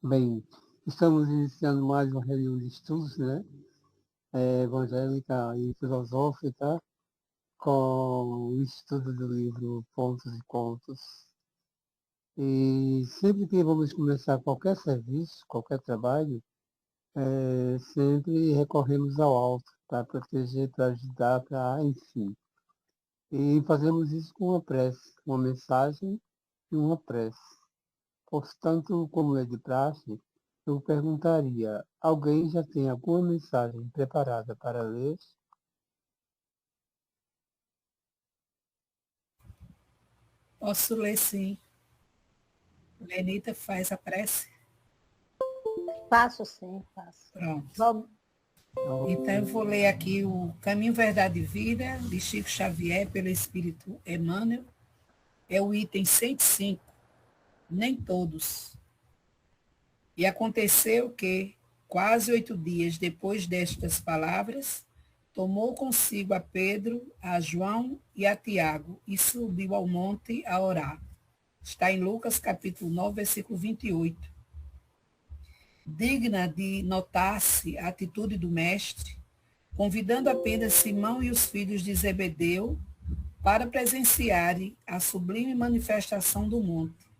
Bem, estamos iniciando mais uma reunião de estudos, né? Evangélica e filosófica, com o estudo do livro Pontos e Contos. E sempre que vamos começar qualquer serviço, qualquer trabalho, sempre recorremos ao alto para proteger, para ajudar, para, enfim. E fazemos isso com uma prece, uma mensagem e uma prece. Portanto, como é de praxe, eu perguntaria, alguém já tem alguma mensagem preparada para ler? Posso ler, sim. Lenita faz a prece? Faço sim, faço. Pronto. Vamos. Então, eu vou ler aqui o Caminho, Verdade e Vida, de Chico Xavier, pelo Espírito Emmanuel. É o item 105. Nem todos. E aconteceu que, quase 8 dias depois destas palavras, tomou consigo a Pedro, a João e a Tiago, e subiu ao monte a orar. Está em Lucas capítulo 9, versículo 28. Digna de notar-se a atitude do mestre, convidando apenas Simão e os filhos de Zebedeu para presenciarem a sublime manifestação do monte,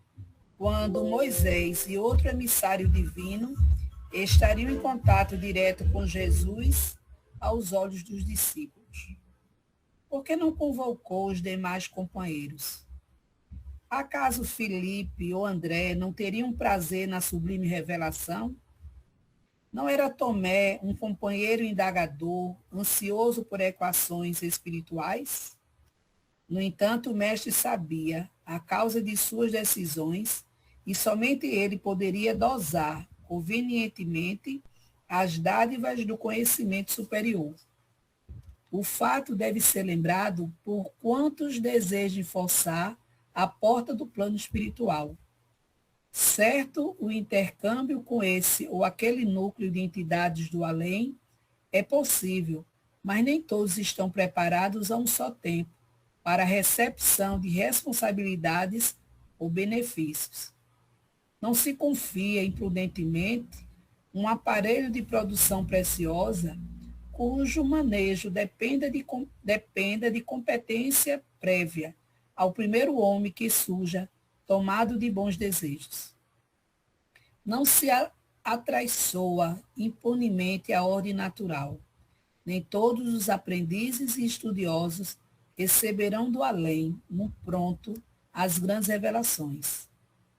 quando Moisés e outro emissário divino estariam em contato direto com Jesus aos olhos dos discípulos. Por que não convocou os demais companheiros? Acaso Filipe ou André não teriam prazer na sublime revelação? Não era Tomé um companheiro indagador, ansioso por equações espirituais? No entanto, o mestre sabia a causa de suas decisões e somente ele poderia dosar convenientemente as dádivas do conhecimento superior. O fato deve ser lembrado por quantos desejem forçar a porta do plano espiritual. Certo, o intercâmbio com esse ou aquele núcleo de entidades do além é possível, mas nem todos estão preparados a um só tempo para a recepção de responsabilidades ou benefícios. Não se confia imprudentemente um aparelho de produção preciosa cujo manejo dependa de competência prévia ao primeiro homem que surja, tomado de bons desejos. Não se atraiçoa impunemente a ordem natural. Nem todos os aprendizes e estudiosos receberão do além, no pronto, as grandes revelações.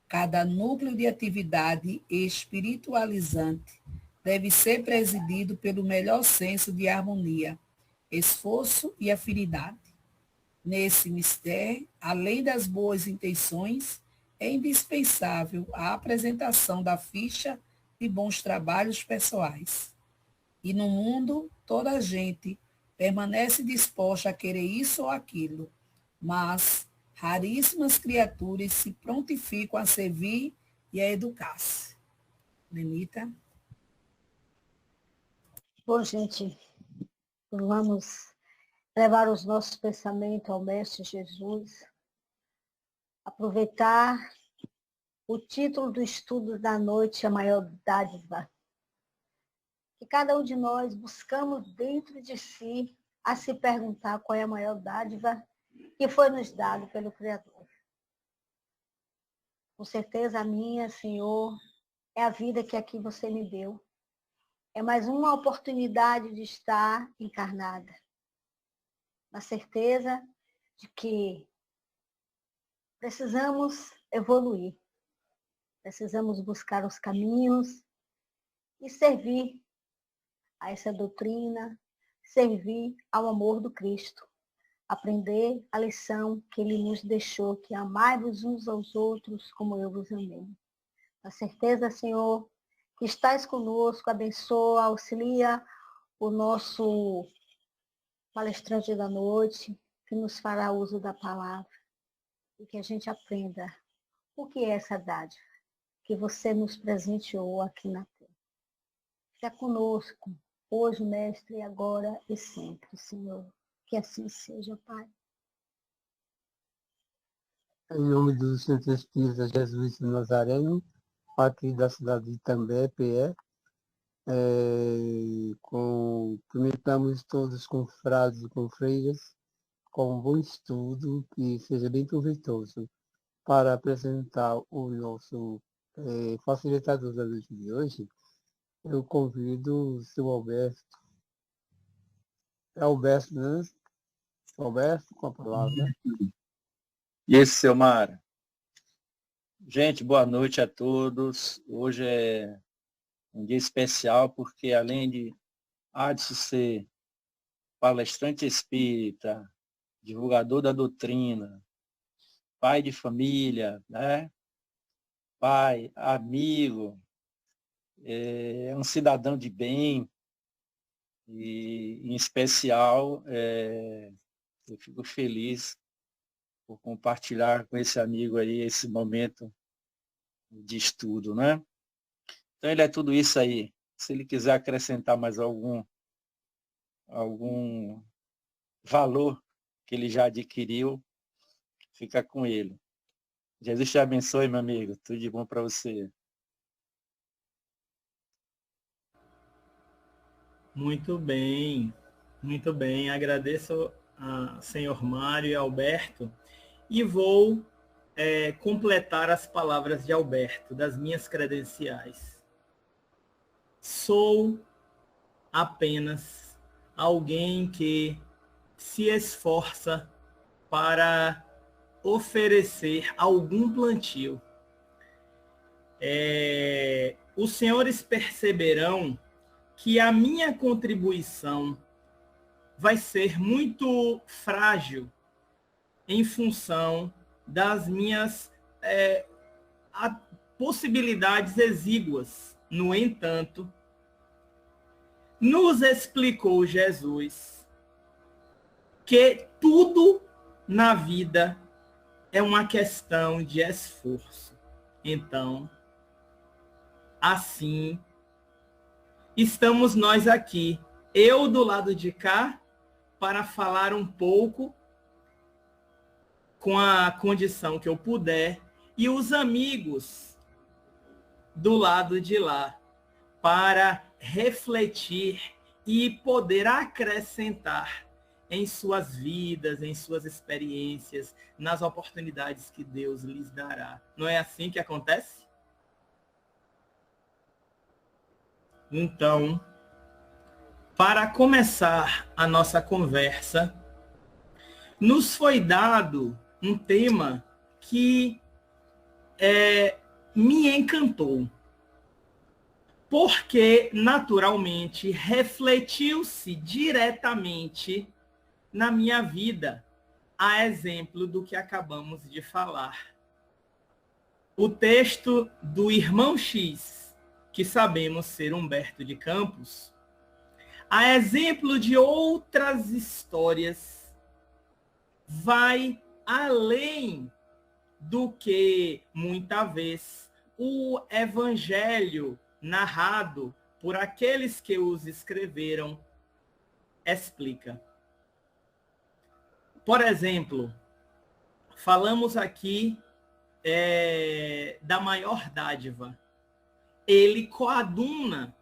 Cada núcleo de atividade espiritualizante deve ser presidido pelo melhor senso de harmonia, esforço e afinidade. Nesse mistério, além das boas intenções, é indispensável a apresentação da ficha de bons trabalhos pessoais. E no mundo, toda a gente permanece disposta a querer isso ou aquilo, mas raríssimas criaturas se prontificam a servir e a educar-se. Lenita? Bom, gente, vamos levar os nossos pensamentos ao Mestre Jesus, aproveitar o título do estudo da noite, a maior dádiva, que cada um de nós buscamos dentro de si a se perguntar qual é a maior dádiva que foi nos dado pelo Criador. Com certeza a minha, Senhor, é a vida que aqui você me deu. É mais uma oportunidade de estar encarnada. Na certeza de que precisamos evoluir. Precisamos buscar os caminhos e servir a essa doutrina, servir ao amor do Cristo. Aprender a lição que ele nos deixou, que amai-vos uns aos outros como eu vos amei. A certeza, Senhor, que estás conosco, abençoa, auxilia o nosso palestrante da noite, que nos fará uso da palavra, e que a gente aprenda o que é essa dádiva que você nos presenteou aqui na terra. Fica conosco, hoje, Mestre, agora e sempre, Senhor. Que assim seja, Pai. Em nome do Centro Espírita Jesus de Nazareno, aqui da cidade de Itambé, PE. Cumprimentamos todos com frades e com freiras, com um bom estudo, que seja bem proveitoso. Para apresentar o nosso facilitador da noite de hoje, eu convido o seu Alberto. É Alberto, né? Alberto, com a palavra. Isso, seu Mara. Gente, boa noite a todos. Hoje é um dia especial porque, além de Adson ser palestrante espírita, divulgador da doutrina, pai de família, né? Pai, amigo, é um cidadão de bem e, em especial, eu fico feliz por compartilhar com esse amigo aí esse momento de estudo, né? Então ele é tudo isso aí. Se ele quiser acrescentar mais algum valor que ele já adquiriu, fica com ele. Jesus te abençoe, meu amigo. Tudo de bom para você. Muito bem, muito bem. Agradeço a senhor Mário e Alberto e vou completar as palavras de Alberto, das minhas credenciais. Sou apenas alguém que se esforça para oferecer algum plantio. Os senhores perceberão que a minha contribuição vai ser muito frágil em função das minhas possibilidades exíguas. No entanto, nos explicou Jesus que tudo na vida é uma questão de esforço. Então, assim, estamos nós aqui, eu do lado de cá, para falar um pouco com a condição que eu puder, e os amigos do lado de lá, para refletir e poder acrescentar em suas vidas, em suas experiências, nas oportunidades que Deus lhes dará. Não é assim que acontece? Então, para começar a nossa conversa, nos foi dado um tema que me encantou, porque, naturalmente, refletiu-se diretamente na minha vida, a exemplo do que acabamos de falar. O texto do irmão X, que sabemos ser Humberto de Campos, a exemplo de outras histórias, vai além do que, muitas vezes, o evangelho narrado por aqueles que os escreveram explica. Por exemplo, falamos aqui da maior dádiva. Ele coaduna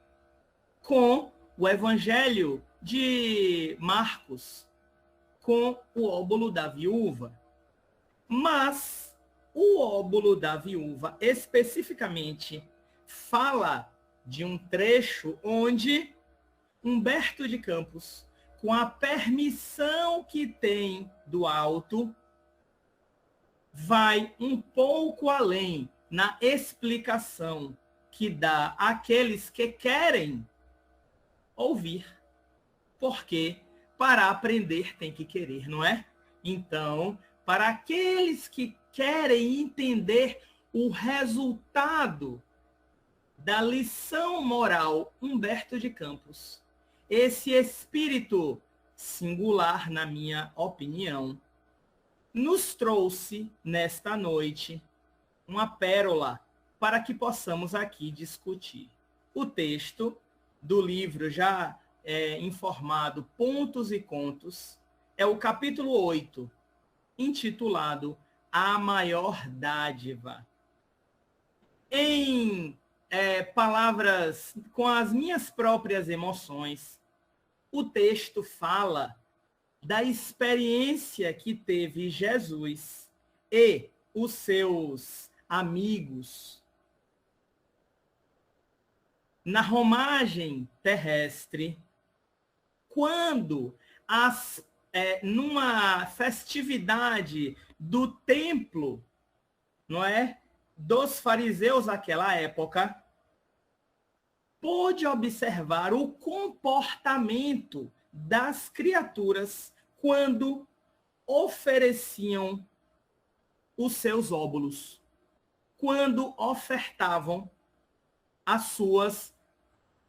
com o evangelho de Marcos, com o óbolo da viúva. Mas o óbolo da viúva, especificamente, fala de um trecho onde Humberto de Campos, com a permissão que tem do alto, vai um pouco além na explicação que dá àqueles que querem ouvir. Porque para aprender tem que querer, não é? Então, para aqueles que querem entender o resultado da lição moral Humberto de Campos, esse espírito singular, na minha opinião, nos trouxe nesta noite uma pérola para que possamos aqui discutir. O texto do livro já informado Pontos e Contos é o capítulo 8, intitulado A Maior Dádiva. em palavras, com as minhas próprias emoções, o texto fala da experiência que teve Jesus e os seus amigos na romagem terrestre, quando numa festividade do templo, não é, dos fariseus daquela época, pôde observar o comportamento das criaturas quando ofereciam os seus óbolos, quando ofertavam as suas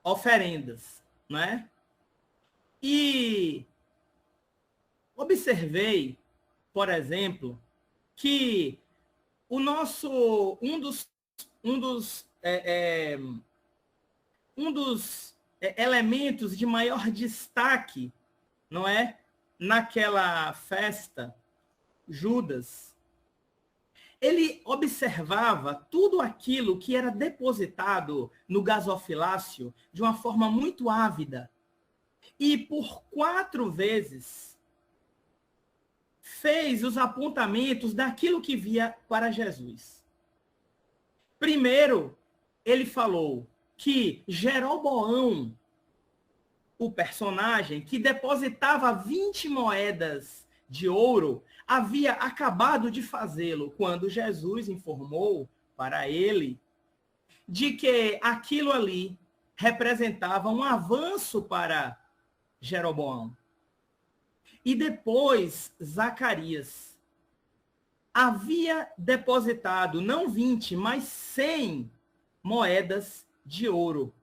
oferendas, não é? E observei, por exemplo, que um dos elementos de maior destaque, não é, naquela festa, Judas, ele observava tudo aquilo que era depositado no gasofilácio de uma forma muito ávida. E por 4 vezes fez os apontamentos daquilo que via para Jesus. Primeiro, ele falou que Jeroboão, o personagem que depositava 20 moedas de ouro, havia acabado de fazê-lo quando Jesus informou para ele de que aquilo ali representava um avanço para Jeroboão. E depois, Zacarias havia depositado não 20, mas 100 moedas de ouro,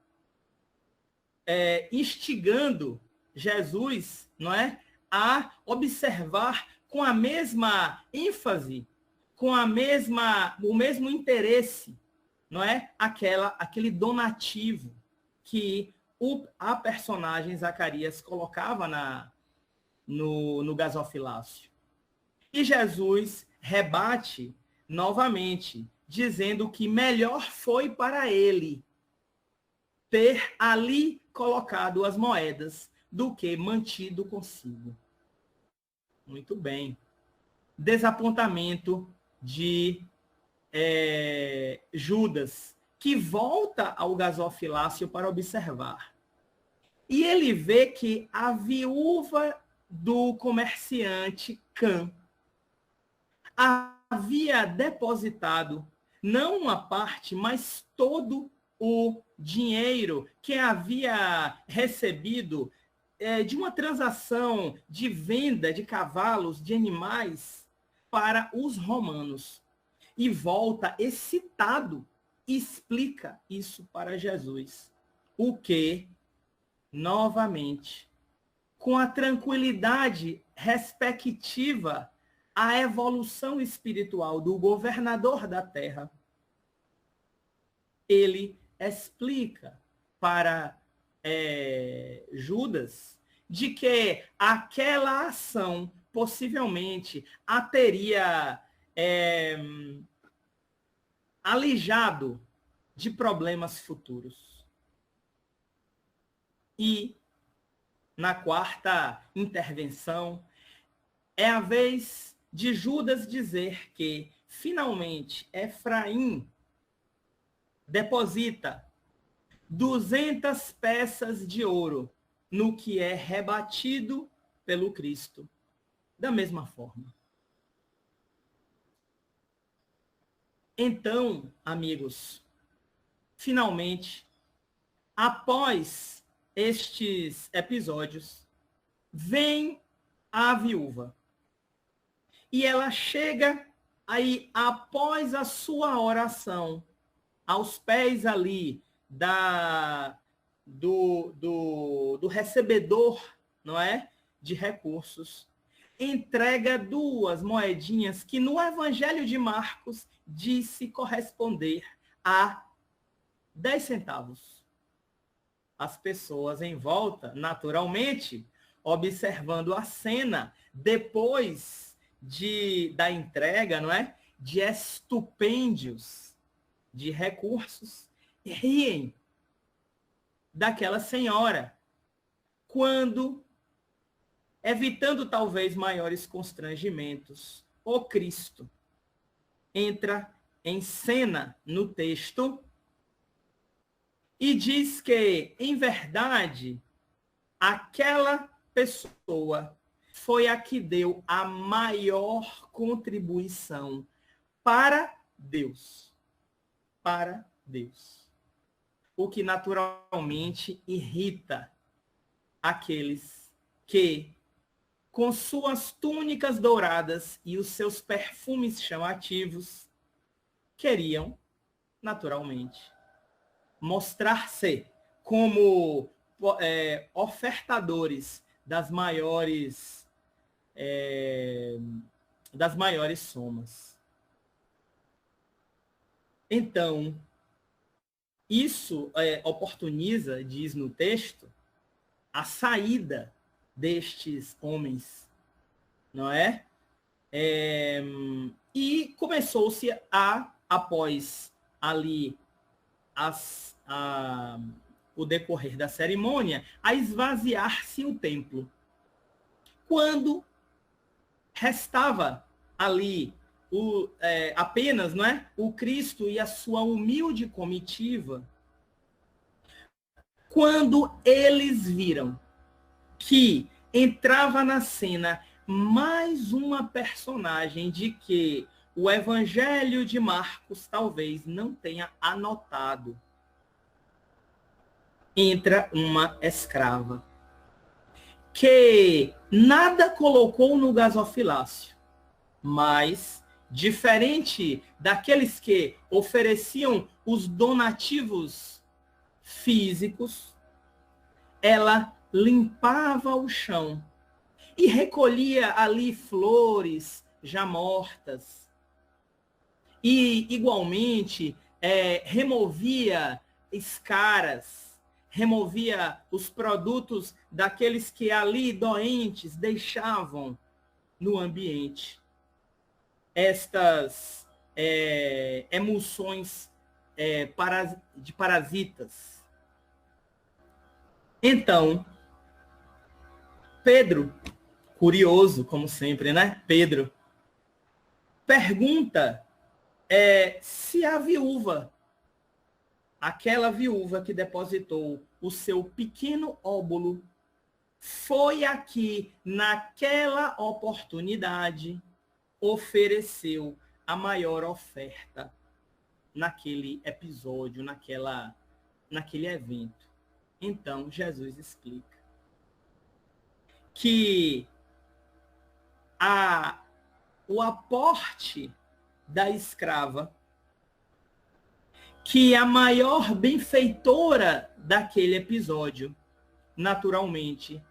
instigando Jesus, não é, a observar com a mesma ênfase, com o mesmo interesse, não é, aquele donativo que a personagem Zacarias colocava no gasofilácio. E Jesus rebate novamente, dizendo que melhor foi para ele ter ali colocado as moedas do que mantido consigo. Muito bem. Desapontamento de Judas, que volta ao gasofilácio para observar. E ele vê que a viúva do comerciante Cã havia depositado não uma parte, mas todo o dinheiro que havia recebido de uma transação de venda de cavalos, de animais, para os romanos. E volta excitado e explica isso para Jesus. O que, novamente, com a tranquilidade respectiva à evolução espiritual do governador da terra, ele explica para Judas de que aquela ação possivelmente a teria alijado de problemas futuros. E, na quarta intervenção, é a vez de Judas dizer que, finalmente, Efraim deposita 200 peças de ouro no que é rebatido pelo Cristo. Da mesma forma. Então, amigos, finalmente, após estes episódios, vem a viúva. E ela chega aí, após a sua oração, aos pés ali do recebedor, não é, de recursos, entrega 2 moedinhas que no Evangelho de Marcos disse corresponder a 10 centavos. As pessoas em volta, naturalmente, observando a cena depois da entrega, não é, de estupêndios, de recursos, riem daquela senhora, quando, evitando talvez maiores constrangimentos, o Cristo entra em cena no texto e diz que, em verdade, aquela pessoa foi a que deu a maior contribuição para Deus. Para Deus. O que naturalmente irrita aqueles que, com suas túnicas douradas e os seus perfumes chamativos, queriam, naturalmente, mostrar-se como ofertadores das maiores somas. Então, isso oportuniza, diz no texto, a saída destes homens, não é? E começou-se após ali o decorrer da cerimônia, a esvaziar-se o templo. Quando restava ali apenas, não é, o Cristo e a sua humilde comitiva, quando eles viram que entrava na cena mais uma personagem de que o Evangelho de Marcos talvez não tenha anotado. Entra uma escrava que nada colocou no gasofilácio, mas, diferente daqueles que ofereciam os donativos físicos, ela limpava o chão e recolhia ali flores já mortas. E, igualmente, removia escaras, removia os produtos daqueles que ali doentes deixavam no ambiente. Estas emulsões de parasitas. Então, Pedro, curioso, como sempre, né? Pedro pergunta se a viúva, aquela viúva que depositou o seu pequeno óbolo, foi a que, naquela oportunidade, ofereceu a maior oferta naquele episódio, naquele evento. Então, Jesus explica que o aporte da escrava, que a maior benfeitora daquele episódio, naturalmente,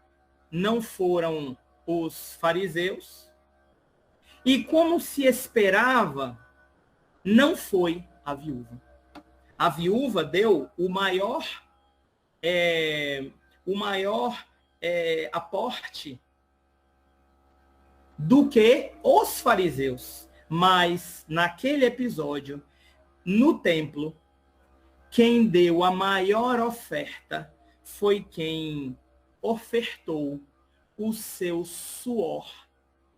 não foram os fariseus, e como se esperava, não foi a viúva. A viúva deu o maior aporte do que os fariseus. Mas, naquele episódio, no templo, quem deu a maior oferta foi quem ofertou o seu suor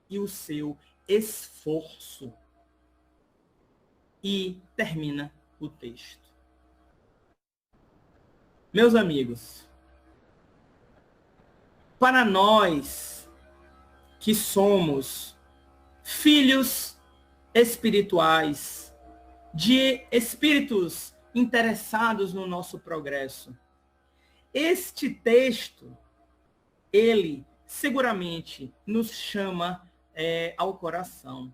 e o seu esforço. E termina o texto. Meus amigos, para nós que somos filhos espirituais, de espíritos interessados no nosso progresso, este texto, ele seguramente nos chama ao coração.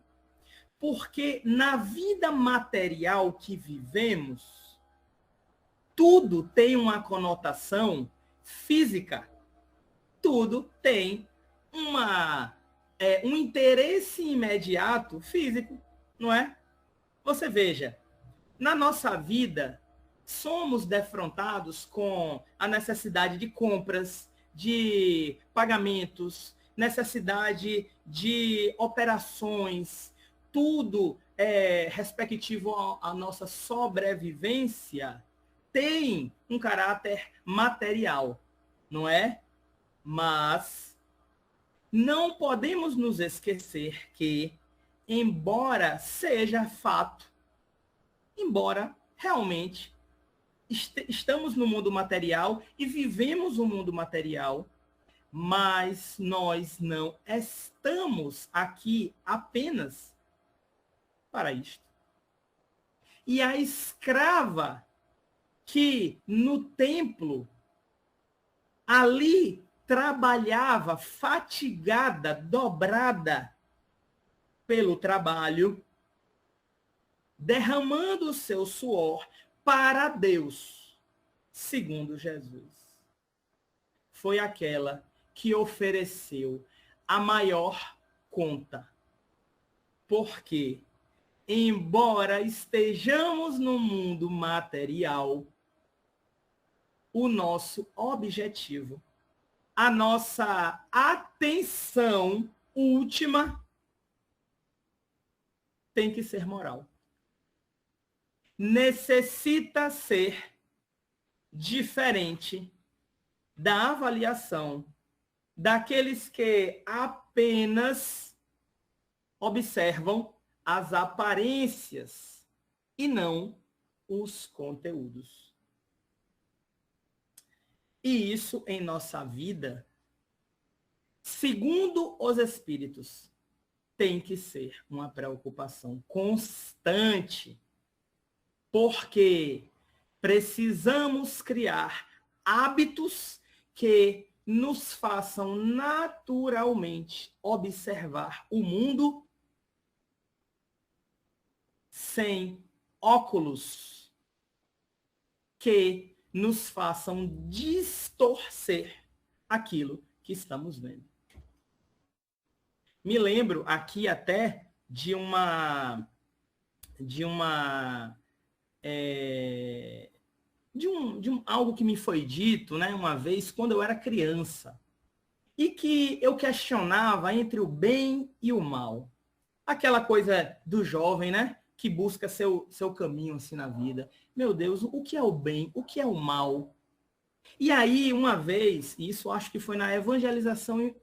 Porque na vida material que vivemos, tudo tem uma conotação física. Tudo tem um interesse imediato físico, não é? Você veja, na nossa vida, somos defrontados com a necessidade de compras, de pagamentos, necessidade de operações, tudo respectivo à nossa sobrevivência tem um caráter material, não é? Mas não podemos nos esquecer que, embora seja fato, embora realmente estamos no mundo material e vivemos o mundo material, mas nós não estamos aqui apenas para isto. E a escrava que no templo ali trabalhava fatigada, dobrada pelo trabalho, derramando o seu suor para Deus, segundo Jesus. Foi aquela que ofereceu a maior conta. Porque, embora estejamos no mundo material, o nosso objetivo, a nossa atenção última tem que ser moral. Necessita ser diferente da avaliação daqueles que apenas observam as aparências e não os conteúdos. E isso em nossa vida, segundo os Espíritos, tem que ser uma preocupação constante, porque precisamos criar hábitos que nos façam naturalmente observar o mundo sem óculos que nos façam distorcer aquilo que estamos vendo. Me lembro aqui até de algo que me foi dito, né, uma vez quando eu era criança, e que eu questionava entre o bem e o mal. Aquela coisa do jovem, né, que busca seu caminho assim na vida. Meu Deus, o que é o bem? O que é o mal? E aí, uma vez, isso acho que foi na evangelização,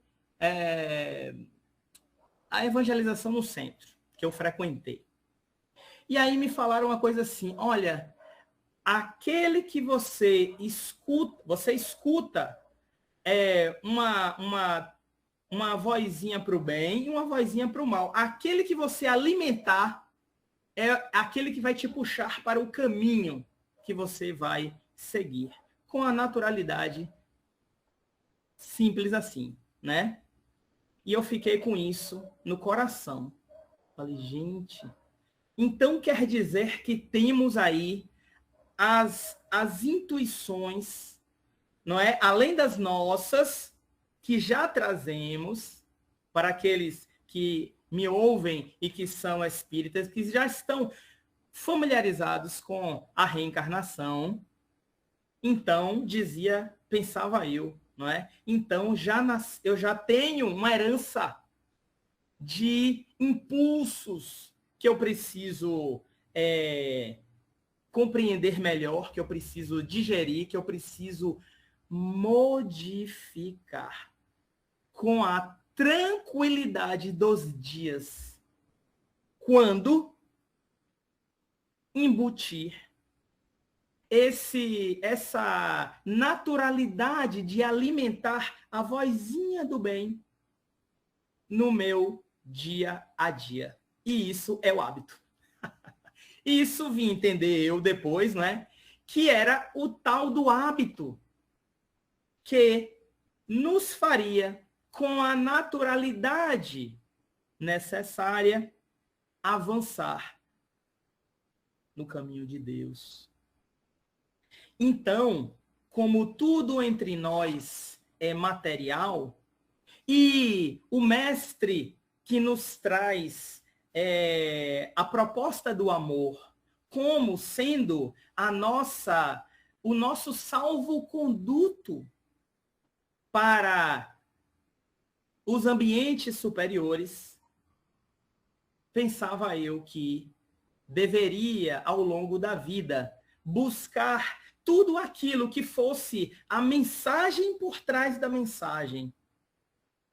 a evangelização no centro, que eu frequentei. E aí me falaram uma coisa assim, olha, aquele que você escuta uma vozinha para o bem e uma vozinha para o mal. Aquele que você alimentar é aquele que vai te puxar para o caminho que você vai seguir. Com a naturalidade simples assim, né? E eu fiquei com isso no coração. Falei, gente, então quer dizer que temos aí as intuições, não é? Além das nossas, que já trazemos para aqueles que me ouvem e que são espíritas, que já estão familiarizados com a reencarnação. Então, pensava eu, não é? Então, eu já tenho uma herança de impulsos que eu preciso compreender melhor, que eu preciso digerir, que eu preciso modificar com a tranquilidade dos dias, quando embutir essa naturalidade de alimentar a vozinha do bem no meu dia a dia. E isso é o hábito. E isso vim entender eu depois, né? Que era o tal do hábito que nos faria, com a naturalidade necessária, avançar no caminho de Deus. Então, como tudo entre nós é material, e o mestre que nos traz a proposta do amor como sendo o nosso salvo-conduto para os ambientes superiores, pensava eu que deveria, ao longo da vida, buscar tudo aquilo que fosse a mensagem por trás da mensagem,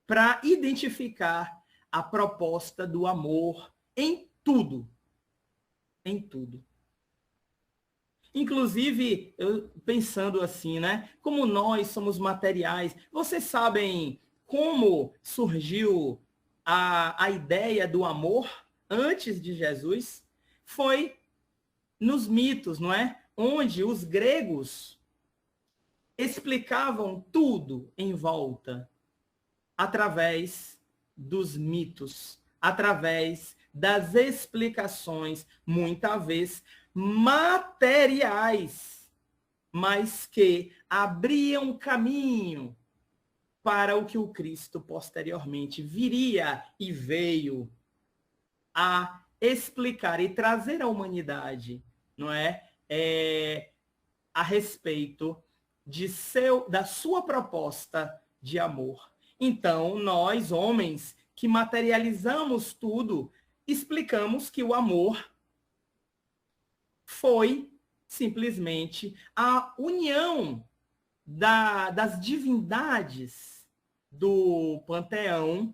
para identificar a proposta do amor em tudo. Em tudo. Inclusive, eu pensando assim, né? Como nós somos materiais, vocês sabem como surgiu a ideia do amor antes de Jesus? Foi nos mitos, não é? Onde os gregos explicavam tudo em volta através dos mitos, através das explicações, muitas vezes materiais, mas que abriam caminho para o que o Cristo posteriormente viria e veio a explicar e trazer à humanidade, não é? A respeito da sua proposta de amor. Então, nós, homens, que materializamos tudo, explicamos que o amor foi simplesmente a união das divindades do panteão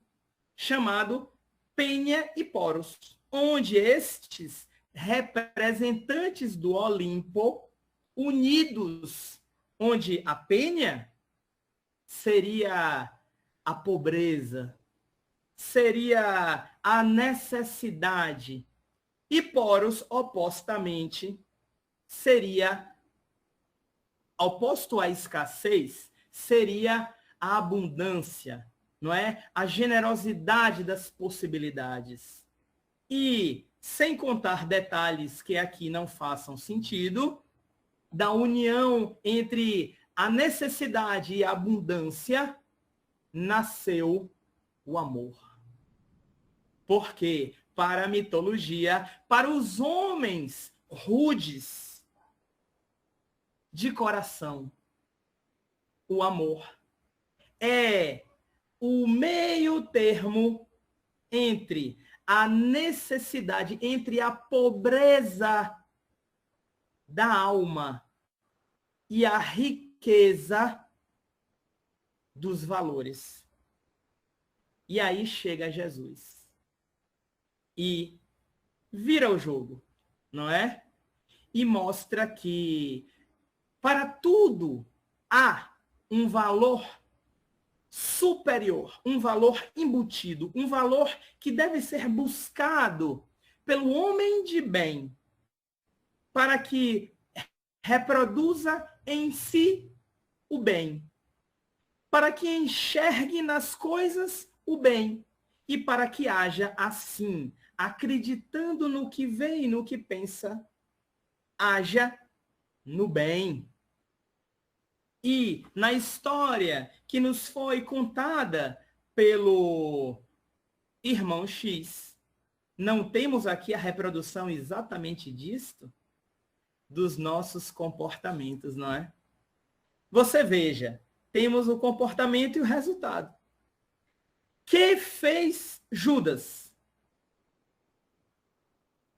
chamado Penha e Poros, onde estes representantes do Olimpo, unidos, onde a Penha seria a pobreza, seria a necessidade, e Poros, opostamente, seria, oposto à escassez, seria a abundância, não é? A generosidade das possibilidades. E, sem contar detalhes que aqui não façam sentido, da união entre a necessidade e a abundância, nasceu o amor. Porque, para a mitologia, para os homens rudes de coração, o amor é o meio termo entre a necessidade, entre a pobreza da alma e a riqueza dos valores. E aí chega Jesus e vira o jogo, não é? E mostra que para tudo há um valor superior, um valor embutido, um valor que deve ser buscado pelo homem de bem, para que reproduza em si o bem, para que enxergue nas coisas o bem, e para que haja assim, acreditando no que vê e no que pensa, haja no bem. E na história que nos foi contada pelo irmão X, não temos aqui a reprodução exatamente disto? Dos nossos comportamentos, não é? Você veja, temos o comportamento e o resultado. Que fez Judas?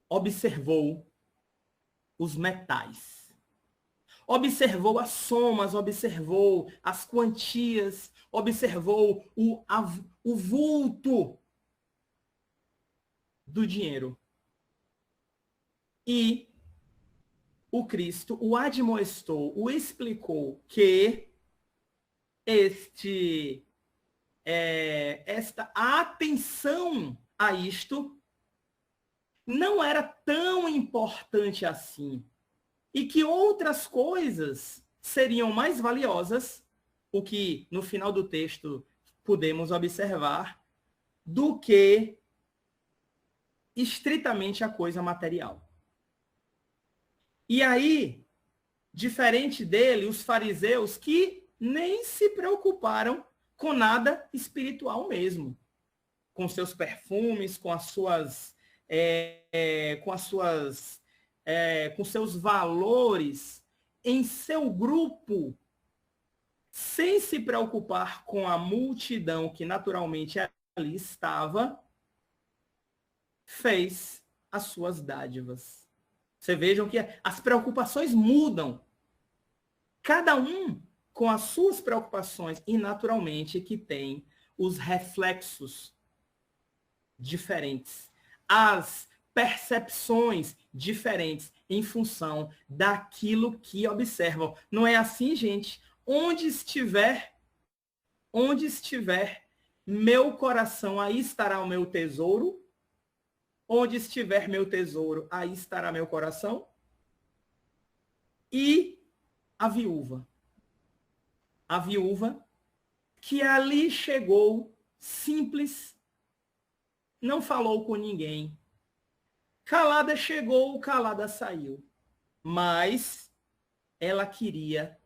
Observou os metais. Observou as somas, observou as quantias, observou o vulto do dinheiro. E o Cristo o admoestou, o explicou que esta atenção a isto não era tão importante assim, e que outras coisas seriam mais valiosas, o que no final do texto podemos observar, do que estritamente a coisa material. E aí, diferente dele, os fariseus que nem se preocuparam com nada espiritual mesmo, com seus perfumes, com seus valores em seu grupo, sem se preocupar com a multidão que naturalmente ali estava, fez as suas dádivas. Você vejam que as preocupações mudam. Cada um com as suas preocupações e, naturalmente, que tem os reflexos diferentes, as percepções diferentes em função daquilo que observam. Não é assim, gente? Onde estiver meu coração, aí estará o meu tesouro. Onde estiver meu tesouro, aí estará meu coração. E a viúva que ali chegou simples, não falou com ninguém. Calada chegou, calada saiu. Mas ela queria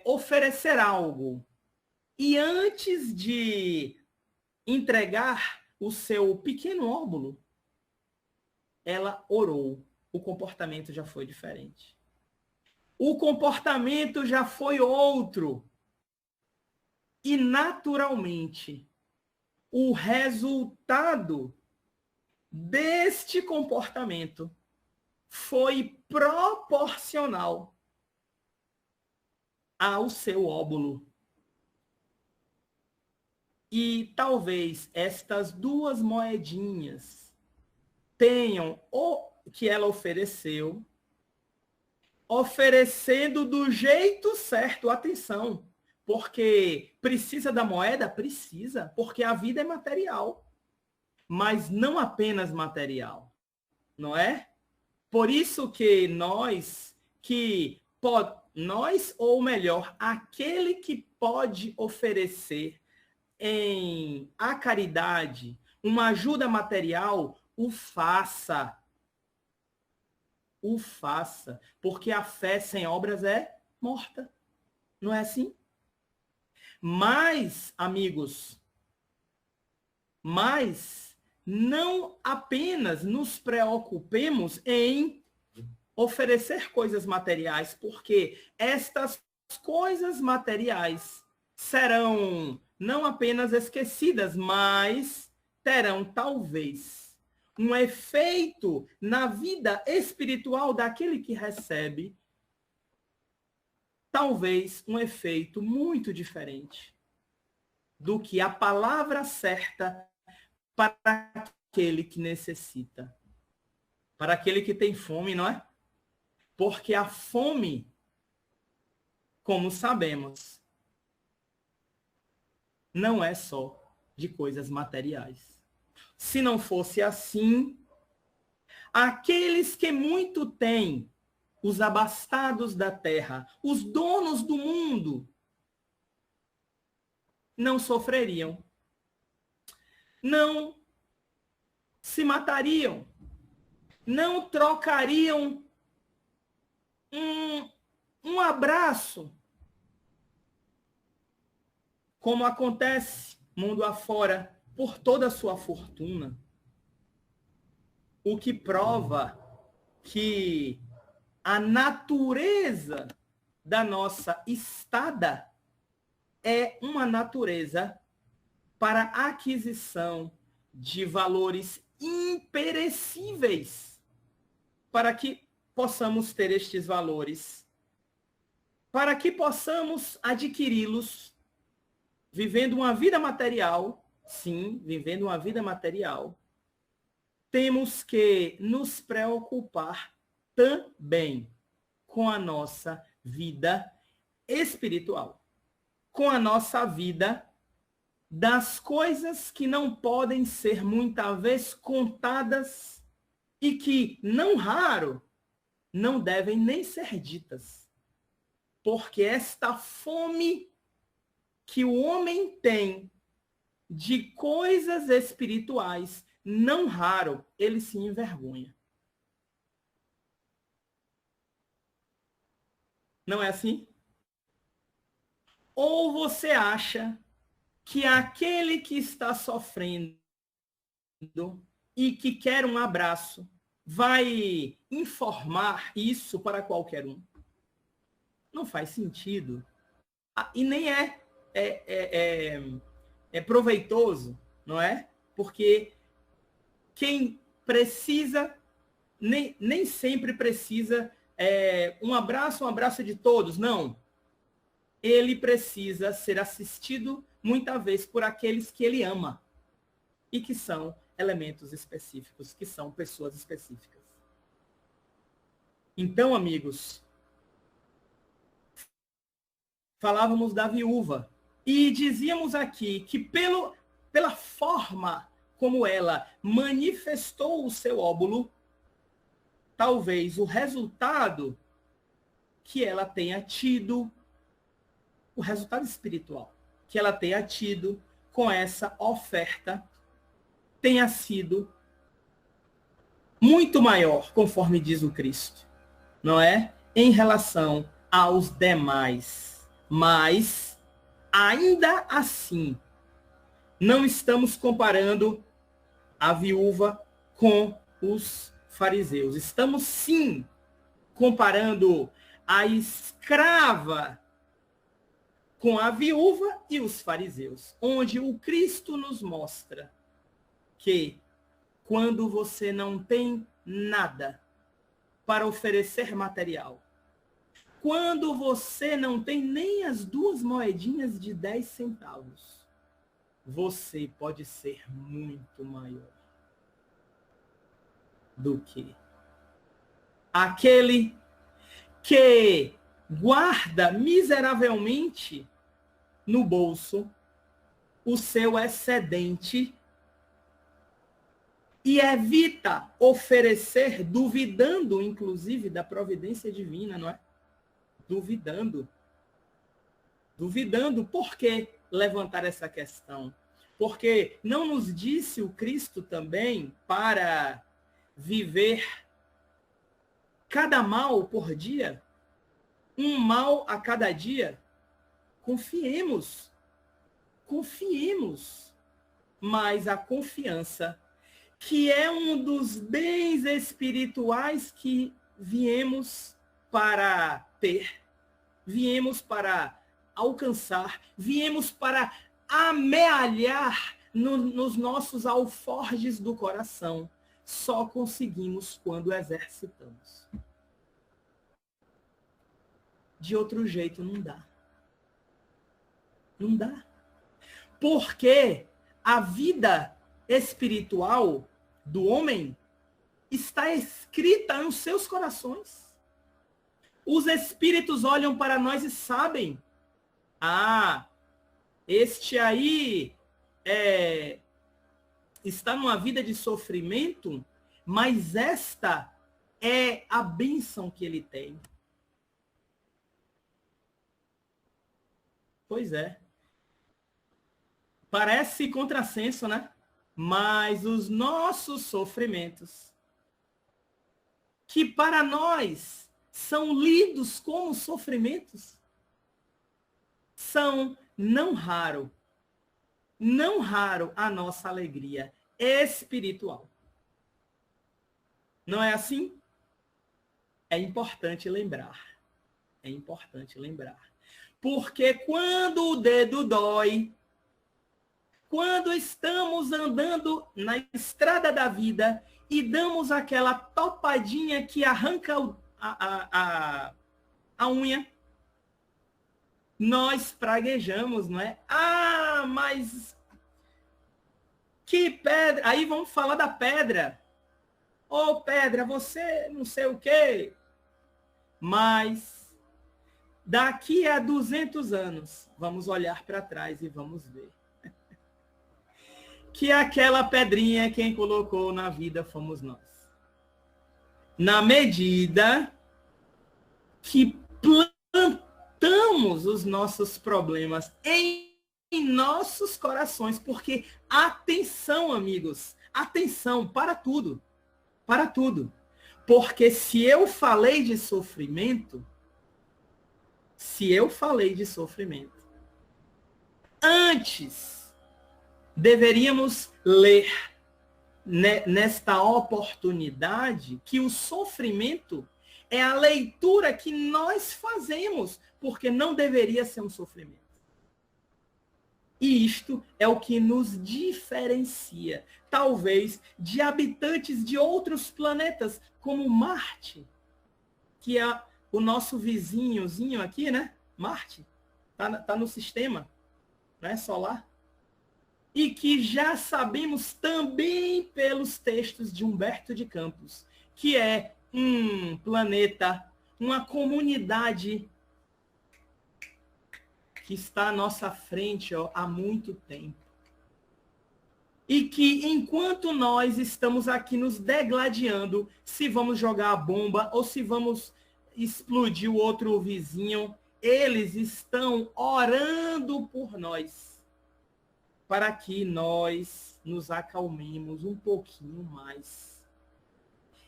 oferecer algo. E antes de entregar o seu pequeno óbolo, ela orou. O comportamento já foi diferente. O comportamento já foi outro. E, naturalmente, o resultado deste comportamento foi proporcional ao seu óbolo. E talvez estas duas moedinhas tenham o que ela ofereceu, oferecendo do jeito certo. Atenção, porque precisa da moeda? Precisa, porque a vida é material, mas não apenas material, não é? Por isso que nós, ou melhor, aquele que pode oferecer a caridade, uma ajuda material, o faça. O faça, porque a fé sem obras é morta. Não é assim? Mas, amigos, não apenas nos preocupemos em oferecer coisas materiais, porque estas coisas materiais serão não apenas esquecidas, mas terão talvez um efeito na vida espiritual daquele que recebe, talvez um efeito muito diferente do que a palavra certa para aquele que necessita, para aquele que tem fome, não é? Porque a fome, como sabemos, não é só de coisas materiais. Se não fosse assim, aqueles que muito têm, os abastados da terra, os donos do mundo, não sofreriam, não se matariam, não trocariam um abraço, como acontece mundo afora, por toda a sua fortuna. O que prova que a natureza da nossa estada é uma natureza para aquisição de valores imperecíveis, para que possamos ter estes valores, para que possamos adquiri-los, vivendo uma vida material. Sim, vivendo uma vida material, temos que nos preocupar também com a nossa vida espiritual, com a nossa vida das coisas que não podem ser muitas vezes contadas e que, não raro, não devem nem ser ditas. Porque esta fome que o homem tem de coisas espirituais, não raro, ele se envergonha. Não é assim? Ou você acha que aquele que está sofrendo e que quer um abraço vai informar isso para qualquer um? Não faz sentido. E nem é proveitoso, não é? Porque quem precisa, nem sempre precisa um abraço de todos, não. Ele precisa ser assistido, muitas vezes, por aqueles que ele ama. E que são elementos específicos, que são pessoas específicas. Então, amigos, falávamos da viúva. E dizíamos aqui que pela forma como ela manifestou o seu óbolo, talvez o resultado que ela tenha tido, o resultado espiritual que ela tenha tido com essa oferta, tenha sido muito maior, conforme diz o Cristo, não é? Em relação aos demais. Mas, ainda assim, não estamos comparando a viúva com os fariseus. Estamos, sim, comparando a escrava com a viúva e os fariseus, onde o Cristo nos mostra que quando você não tem nada para oferecer material, quando você não tem nem as 2 moedinhas de 10 centavos, você pode ser muito maior do que aquele que guarda miseravelmente no bolso o seu excedente e evita oferecer, duvidando, inclusive, da providência divina, não é? Duvidando. Duvidando. Por que levantar essa questão? Porque não nos disse o Cristo também para viver cada mal por dia? Um mal a cada dia? Confiemos. Confiemos. Mas a confiança, que é um dos bens espirituais que viemos para ter, viemos para alcançar, viemos para amealhar nos nossos alforjes do coração, só conseguimos quando exercitamos. De outro jeito não dá. Não dá. Porque a vida espiritual do homem está escrita nos seus corações. Os espíritos olham para nós e sabem: ah, este aí está numa vida de sofrimento, mas esta é a bênção que ele tem. Pois é. Parece contrassenso, né? Mas os nossos sofrimentos, que para nós são lidos como sofrimentos, são não raro a nossa alegria espiritual. Não é assim? É importante lembrar. É importante lembrar. Porque quando o dedo dói, quando estamos andando na estrada da vida e damos aquela topadinha que arranca a unha, nós praguejamos, não é? Ah, mas que pedra! Aí vamos falar da pedra. Ô, pedra, você não sei o quê. Mas daqui a 200 anos, vamos olhar para trás e vamos ver que aquela pedrinha quem colocou na vida fomos nós. Na medida que plantamos os nossos problemas em nossos corações, porque atenção, amigos, atenção para tudo, porque se eu falei de sofrimento, antes deveríamos ler nesta oportunidade que o sofrimento é a leitura que nós fazemos, porque não deveria ser um sofrimento. E isto é o que nos diferencia, talvez, de habitantes de outros planetas, como Marte, que é o nosso vizinhozinho aqui, né? Marte, tá no sistema, né, solar. E que já sabemos também pelos textos de Humberto de Campos, que é um planeta, uma comunidade que está à nossa frente, ó, há muito tempo. E que, enquanto nós estamos aqui nos degladiando, se vamos jogar a bomba ou se vamos explodir o outro vizinho, eles estão orando por nós, para que nós nos acalmemos um pouquinho mais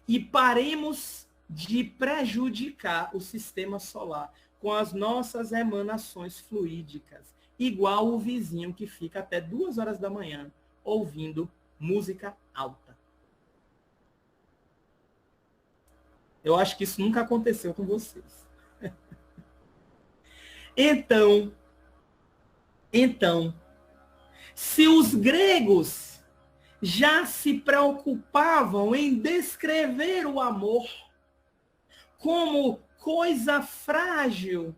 e paremos de prejudicar o sistema solar com as nossas emanações fluídicas, igual o vizinho que fica até 2 horas da manhã ouvindo música alta. Eu acho que isso nunca aconteceu com vocês. Então, se os gregos já se preocupavam em descrever o amor como coisa frágil,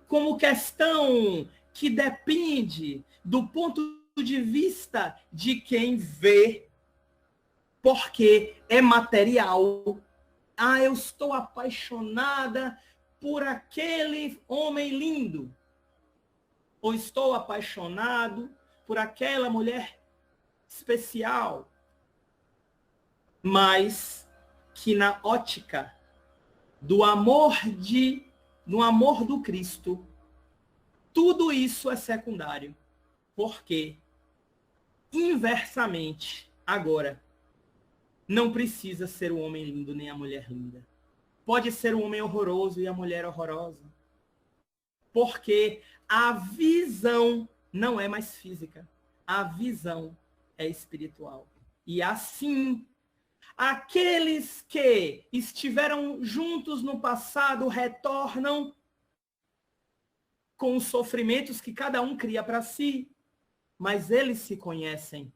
como questão que depende do ponto de vista de quem vê, porque é material. Ah, eu estou apaixonada por aquele homem lindo. Ou estou apaixonado por aquela mulher especial. Mas que na ótica do amor do Cristo, tudo isso é secundário. Porque, inversamente, agora, não precisa ser o homem lindo nem a mulher linda. Pode ser o homem horroroso e a mulher horrorosa. Porque a visão não é mais física. A visão é espiritual. E assim, aqueles que estiveram juntos no passado retornam com os sofrimentos que cada um cria para si, mas eles se conhecem.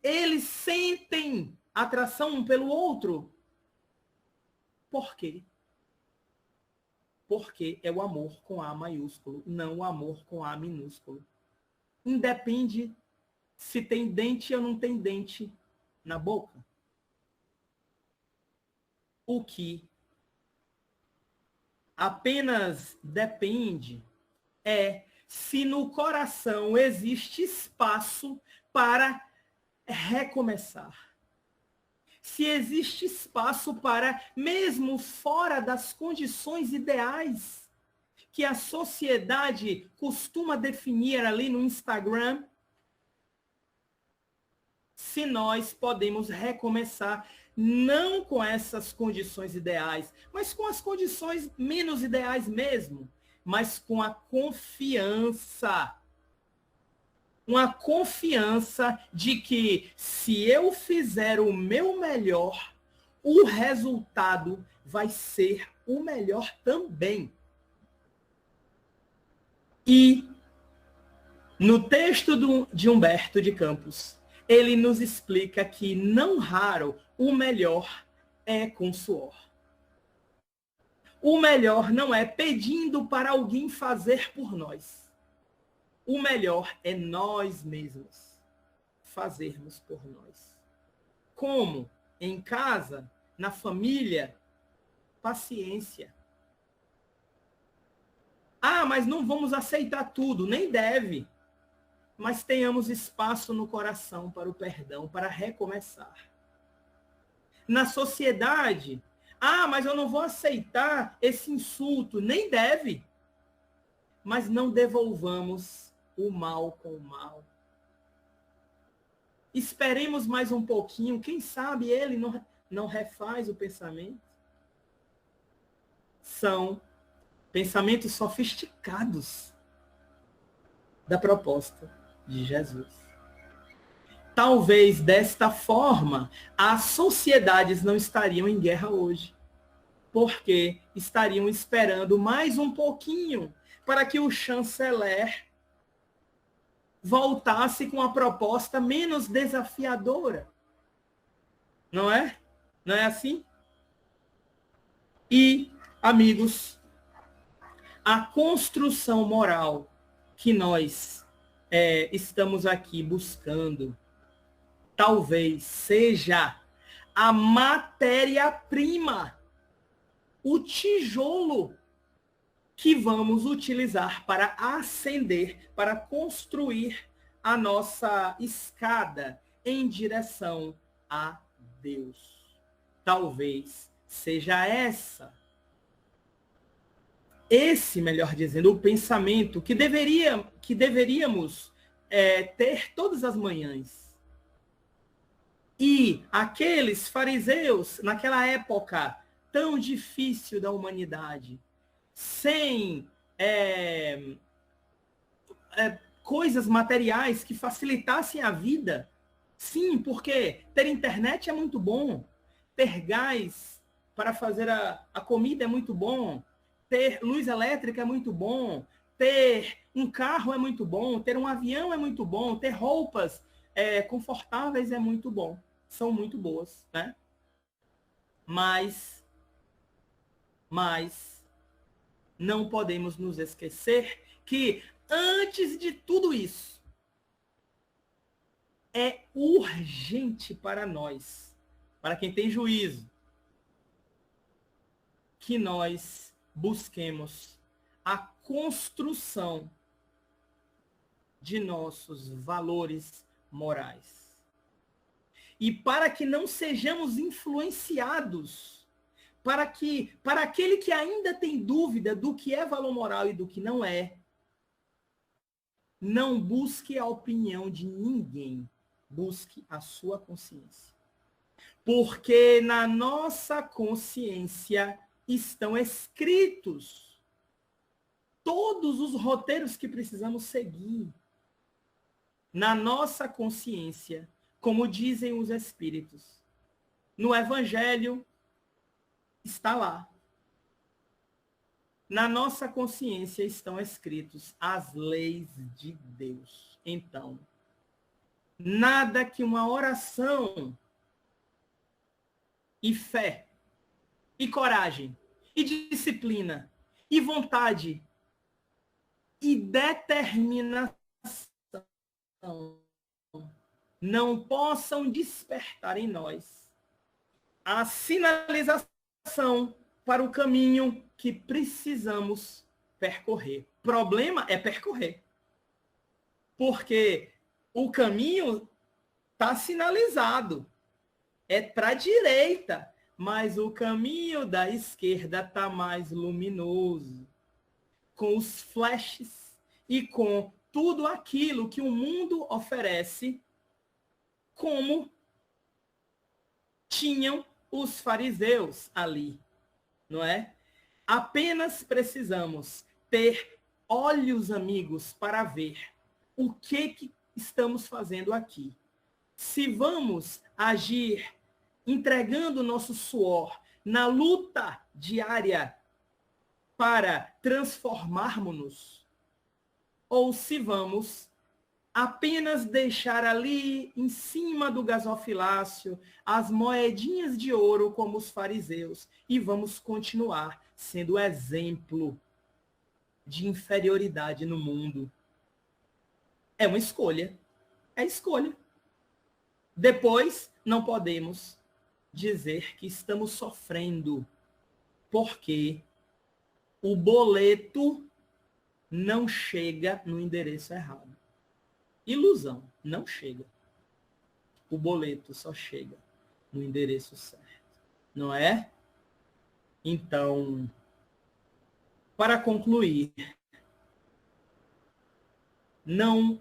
Eles sentem atração um pelo outro. Por quê? Porque é o amor com A maiúsculo, não o amor com A minúsculo. Independe se tem dente ou não tem dente na boca. O que apenas depende é se no coração existe espaço para recomeçar. Se existe espaço para, mesmo fora das condições ideais que a sociedade costuma definir ali no Instagram, se nós podemos recomeçar, não com essas condições ideais, mas com as condições menos ideais mesmo, mas com a confiança. Uma confiança de que, se eu fizer o meu melhor, o resultado vai ser o melhor também. E, no texto de Humberto de Campos, ele nos explica que, não raro, o melhor é com suor. O melhor não é pedindo para alguém fazer por nós. O melhor é nós mesmos fazermos por nós. Como? Em casa, na família, paciência. Ah, mas não vamos aceitar tudo, nem deve. Mas tenhamos espaço no coração para o perdão, para recomeçar. Na sociedade, ah, mas eu não vou aceitar esse insulto, nem deve. Mas não devolvamos o mal com o mal. Esperemos mais um pouquinho, quem sabe ele não refaz o pensamento. São pensamentos sofisticados da proposta de Jesus. Talvez desta forma as sociedades não estariam em guerra hoje, porque estariam esperando mais um pouquinho para que o chanceler voltasse com uma proposta menos desafiadora. Não é? Não é assim? E, amigos, a construção moral que nós estamos aqui buscando, talvez seja a matéria-prima, o tijolo que vamos utilizar para ascender, para construir a nossa escada em direção a Deus. Talvez seja esse, melhor dizendo, o pensamento que deveríamos ter todas as manhãs. E aqueles fariseus, naquela época tão difícil da humanidade, sem coisas materiais que facilitassem a vida. Sim, porque ter internet é muito bom, ter gás para fazer a comida é muito bom, ter luz elétrica é muito bom, ter um carro é muito bom, ter um avião é muito bom, ter roupas confortáveis é muito bom. São muito boas, né? Mas não podemos nos esquecer que antes de tudo isso, é urgente para nós, para quem tem juízo, que nós busquemos a construção de nossos valores morais. E para que não sejamos influenciados, para aquele que ainda tem dúvida do que é valor moral e do que não é, não busque a opinião de ninguém, busque a sua consciência. Porque na nossa consciência estão escritos todos os roteiros que precisamos seguir. Na nossa consciência, como dizem os Espíritos, no Evangelho está lá. Na nossa consciência estão escritos as leis de Deus. Então, nada que uma oração e fé, e coragem, e disciplina, e vontade, e determinação não possam despertar em nós a sinalização para o caminho que precisamos percorrer. Problema é percorrer. Porque o caminho está sinalizado. É para a direita, mas o caminho da esquerda está mais luminoso. Com os flashes e com tudo aquilo que o mundo oferece, como tinham os fariseus ali, não é? Apenas precisamos ter olhos, amigos, para ver o que estamos fazendo aqui. Se vamos agir entregando nosso suor na luta diária para transformarmos-nos, ou se vamos apenas deixar ali em cima do gasofilácio as moedinhas de ouro como os fariseus e vamos continuar sendo exemplo de inferioridade no mundo. É uma escolha. É escolha. Depois, não podemos dizer que estamos sofrendo porque o boleto não chega no endereço errado. Ilusão, não chega. O boleto só chega no endereço certo, não é? Então, para concluir, não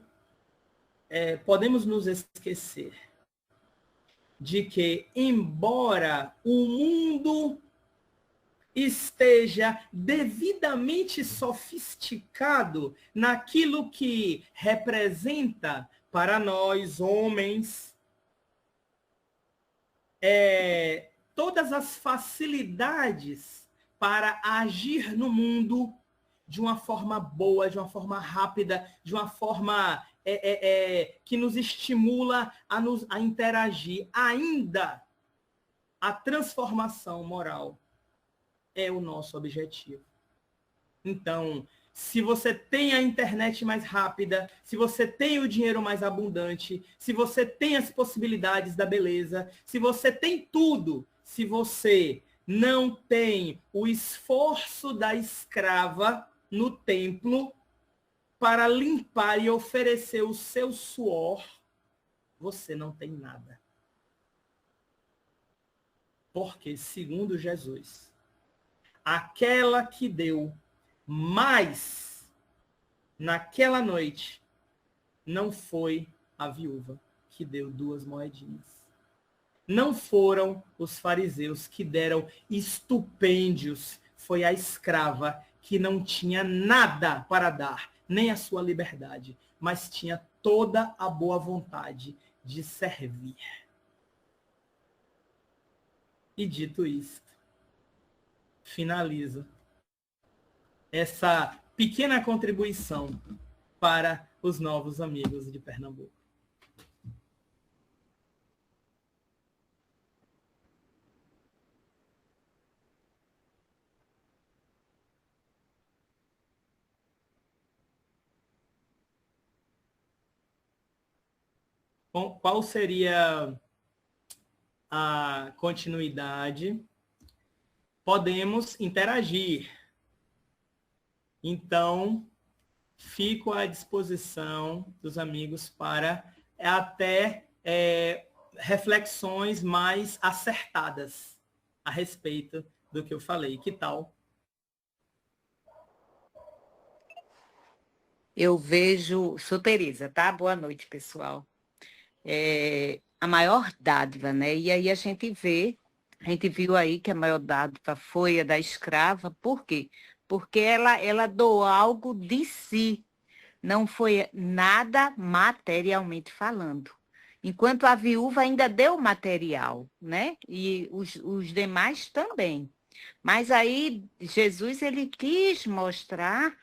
podemos nos esquecer de que, embora o mundo esteja devidamente sofisticado naquilo que representa para nós, homens, todas as facilidades para agir no mundo de uma forma boa, de uma forma rápida, de uma forma que nos estimula a interagir. Ainda a transformação moral é o nosso objetivo. Então, se você tem a internet mais rápida, se você tem o dinheiro mais abundante, se você tem as possibilidades da beleza, se você tem tudo, se você não tem o esforço da escrava no templo para limpar e oferecer o seu suor, você não tem nada. Porque, segundo Jesus, aquela que deu mais naquela noite não foi a viúva que deu 2 moedinhas. Não foram os fariseus que deram estupêndios. Foi a escrava que não tinha nada para dar, nem a sua liberdade, mas tinha toda a boa vontade de servir. E dito isto, finalizo essa pequena contribuição para os novos amigos de Pernambuco. Bom, qual seria a continuidade? Podemos interagir. Então, fico à disposição dos amigos para até reflexões mais acertadas a respeito do que eu falei. Que tal? Eu vejo... Sou Tereza, tá? Boa noite, pessoal. A maior dádiva, né? E aí a gente viu aí que a maior dádiva foi a da escrava. Por quê? Porque ela doou algo de si, não foi nada materialmente falando. Enquanto a viúva ainda deu material, né? E os demais também. Mas aí Jesus ele quis mostrar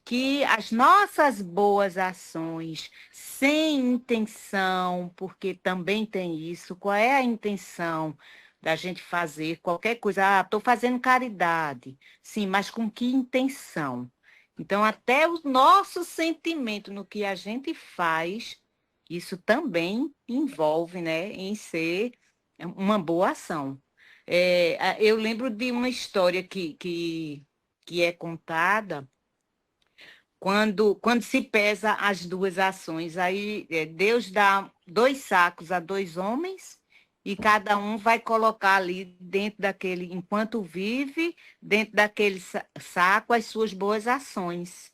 que as nossas boas ações, sem intenção, porque também tem isso, qual é a intenção da gente fazer qualquer coisa? Estou fazendo caridade. Sim, mas com que intenção? Então, até o nosso sentimento no que a gente faz, isso também envolve, né, em ser uma boa ação. Eu lembro de uma história que é contada quando se pesa as 2 ações. Aí Deus dá 2 sacos a 2 homens, e cada um vai colocar ali dentro daquele, enquanto vive, dentro daquele saco as suas boas ações.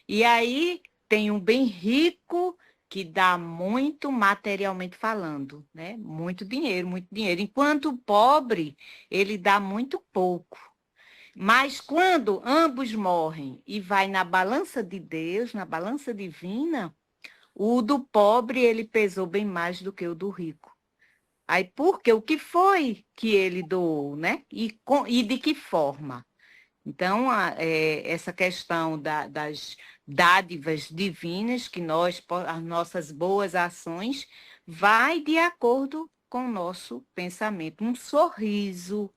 E aí tem um bem rico que dá muito materialmente falando, né? Muito dinheiro, muito dinheiro. Enquanto o pobre, ele dá muito pouco. Mas quando ambos morrem e vai na balança de Deus, na balança divina, o do pobre ele pesou bem mais do que o do rico. Aí, porque o que foi que ele doou, né? E de que forma? Então, essa questão das dádivas divinas, que as nossas boas ações, vai de acordo com o nosso pensamento. Um sorriso,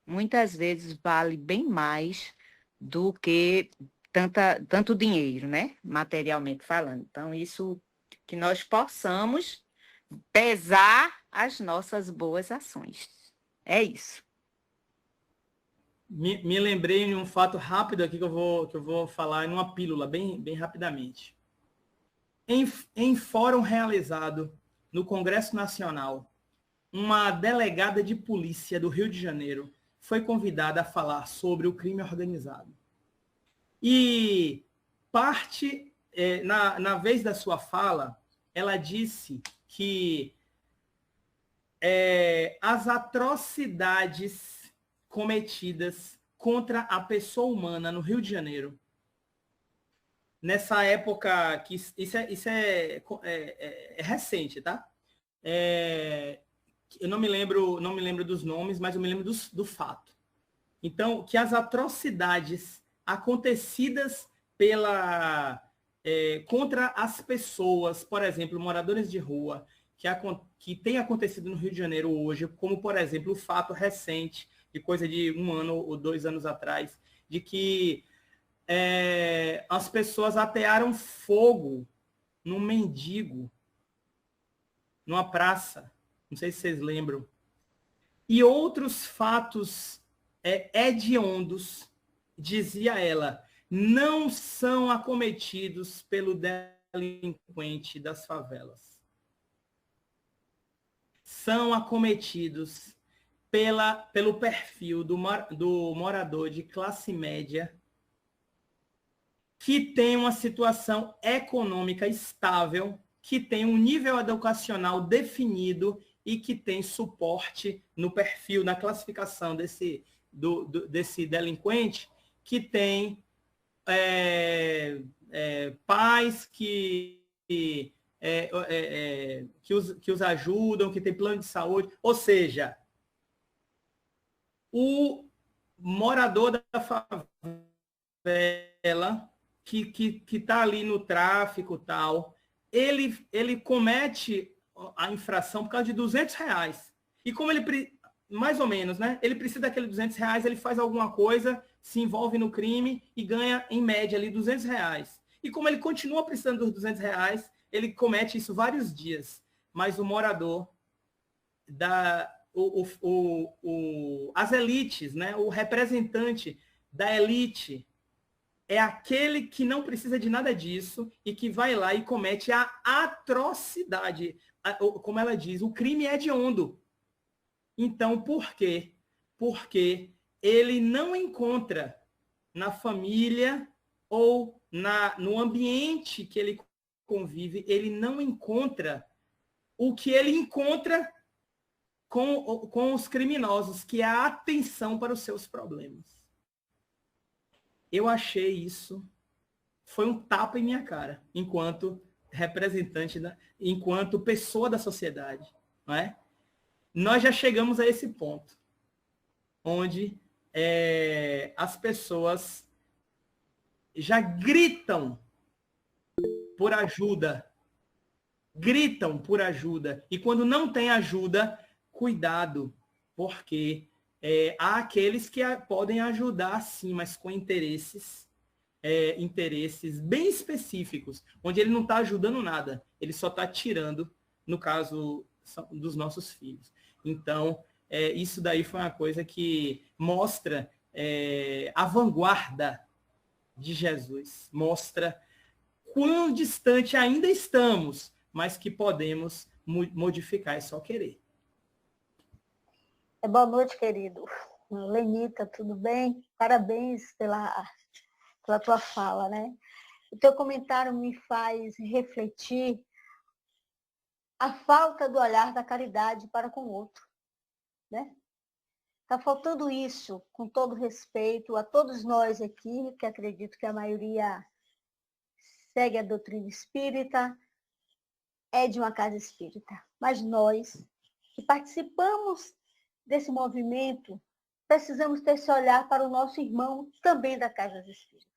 muitas vezes, vale bem mais do que tanto dinheiro, né? Materialmente falando. Então, isso que nós possamos pesar as nossas boas ações. É isso. Me lembrei de um fato rápido aqui que eu vou falar em uma pílula, bem rapidamente. Em fórum realizado no Congresso Nacional, uma delegada de polícia do Rio de Janeiro foi convidada a falar sobre o crime organizado. E na vez da sua fala, ela disse que as atrocidades cometidas contra a pessoa humana no Rio de Janeiro, nessa época, que isso é recente, tá? Eu não me lembro dos nomes, mas eu me lembro do fato. Então, que as atrocidades acontecidas pela contra as pessoas, por exemplo, moradores de rua, que tem acontecido no Rio de Janeiro hoje, como, por exemplo, o fato recente, de coisa de 1 ano ou 2 anos atrás, de que as pessoas atearam fogo num mendigo, numa praça. Não sei se vocês lembram. E outros fatos hediondos, dizia ela, não são acometidos pelo delinquente das favelas. São acometidos pelo perfil do morador de classe média que tem uma situação econômica estável, que tem um nível educacional definido e que tem suporte no perfil, na classificação desse delinquente, que tem pais que os ajudam, que tem plano de saúde. Ou seja, o morador da favela, que está ali no tráfico e tal, ele comete a infração por causa de R$200. E como ele, mais ou menos, né? Ele precisa daquele R$200, ele faz alguma coisa, se envolve no crime e ganha, em média, ali R$200. E como ele continua precisando dos R$200, ele comete isso vários dias. Mas o morador, as elites, né? O representante da elite, é aquele que não precisa de nada disso e que vai lá e comete a atrocidade. Como ela diz, o crime é hediondo. Então, por quê? Porque ele não encontra na família ou no ambiente que ele convive, ele não encontra o que ele encontra com os criminosos, que é a atenção para os seus problemas. Eu achei isso, foi um tapa em minha cara, enquanto representante, enquanto pessoa da sociedade. Não é? Nós já chegamos a esse ponto, onde as pessoas já gritam por ajuda, e quando não tem ajuda, cuidado, porque há aqueles que podem ajudar, sim, mas com interesses bem específicos, onde ele não está ajudando nada, ele só está tirando, no caso dos nossos filhos. Então, isso daí foi uma coisa que mostra a vanguarda de Jesus, mostra quão distante ainda estamos, mas que podemos modificar, é só querer. Boa noite, querido. Lenita, tudo bem? Parabéns pela tua fala, né? O teu comentário me faz refletir a falta do olhar da caridade para com o outro, né? Está faltando isso, com todo respeito a todos nós aqui, que acredito que a maioria segue a doutrina espírita, é de uma casa espírita. Mas nós, que participamos desse movimento, precisamos ter esse olhar para o nosso irmão também da casa espírita.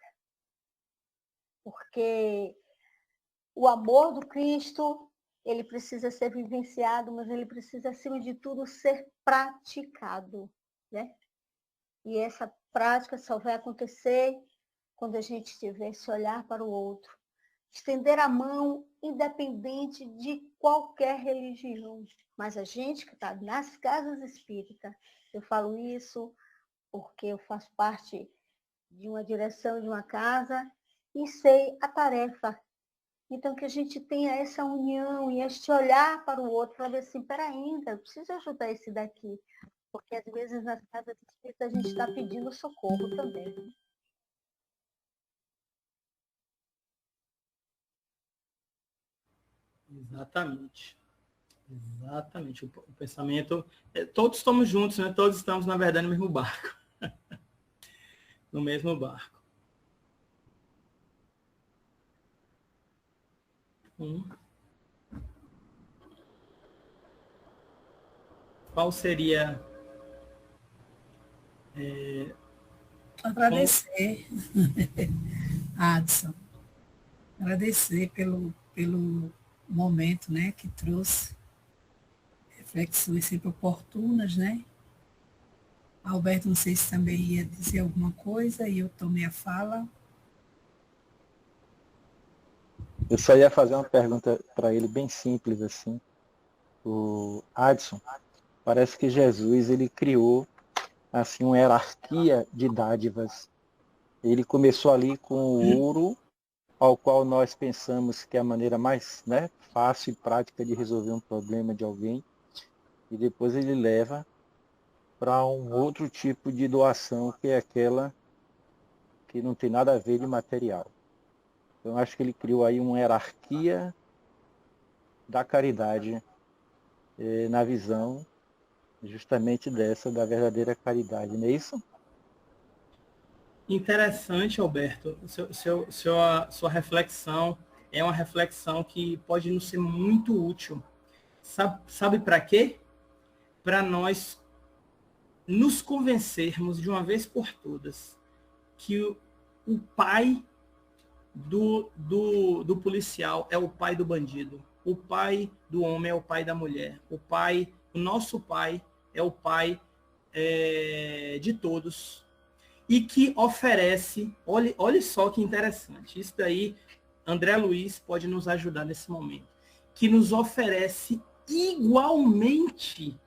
Porque o amor do Cristo, ele precisa ser vivenciado, mas ele precisa, acima de tudo, ser praticado, né? E essa prática só vai acontecer quando a gente tiver esse olhar para o outro. Estender a mão, independente de qualquer religião. Mas a gente que está nas casas espíritas, eu falo isso porque eu faço parte de uma direção de uma casa e sei a tarefa. Então, que a gente tenha essa união e este olhar para o outro, para ver assim, ainda, eu preciso ajudar esse daqui. Porque, às vezes, nas casas espíritas, a gente está pedindo socorro também. Exatamente. Exatamente. O pensamento... Todos estamos juntos, né? Todos estamos, na verdade, no mesmo barco. No mesmo barco. Qual seria... Agradecer, Adson. Agradecer pelo momento, né, que trouxe reflexões sempre oportunas, né? Alberto, não sei se também ia dizer alguma coisa e eu tomei a fala. Eu só ia fazer uma pergunta para ele bem simples assim. O Adson, parece que Jesus ele criou assim uma hierarquia de dádivas. Ele começou ali com o ouro, ao qual nós pensamos que é a maneira mais, né, fácil e prática de resolver um problema de alguém, e depois ele leva para um outro tipo de doação, que é aquela que não tem nada a ver de material. Então, eu acho que ele criou aí uma hierarquia da caridade na visão justamente dessa, da verdadeira caridade, não é isso? Interessante, Alberto. Sua reflexão é uma reflexão que pode nos ser muito útil. Sabe para quê? Para nós nos convencermos de uma vez por todas que o pai do policial é o pai do bandido. O pai do homem é o pai da mulher. O nosso pai é o pai de todos. E que oferece, olhe só que interessante, isso daí, André Luiz pode nos ajudar nesse momento, que nos oferece igualmente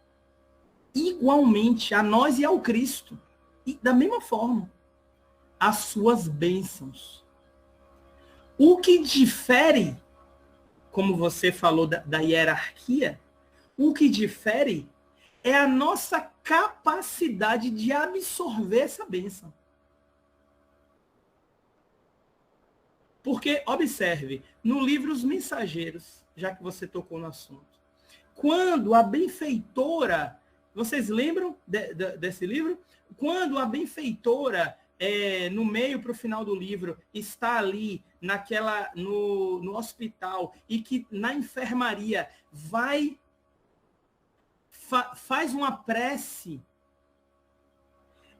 a nós e ao Cristo, e da mesma forma, as suas bênçãos. O que difere, como você falou da hierarquia, o que difere é a nossa capacidade de absorver essa bênção. Porque, observe, no livro Os Mensageiros, já que você tocou no assunto, quando a benfeitora, vocês lembram desse livro? Quando a benfeitora, no meio para o final do livro, está ali no hospital e que na enfermaria faz uma prece,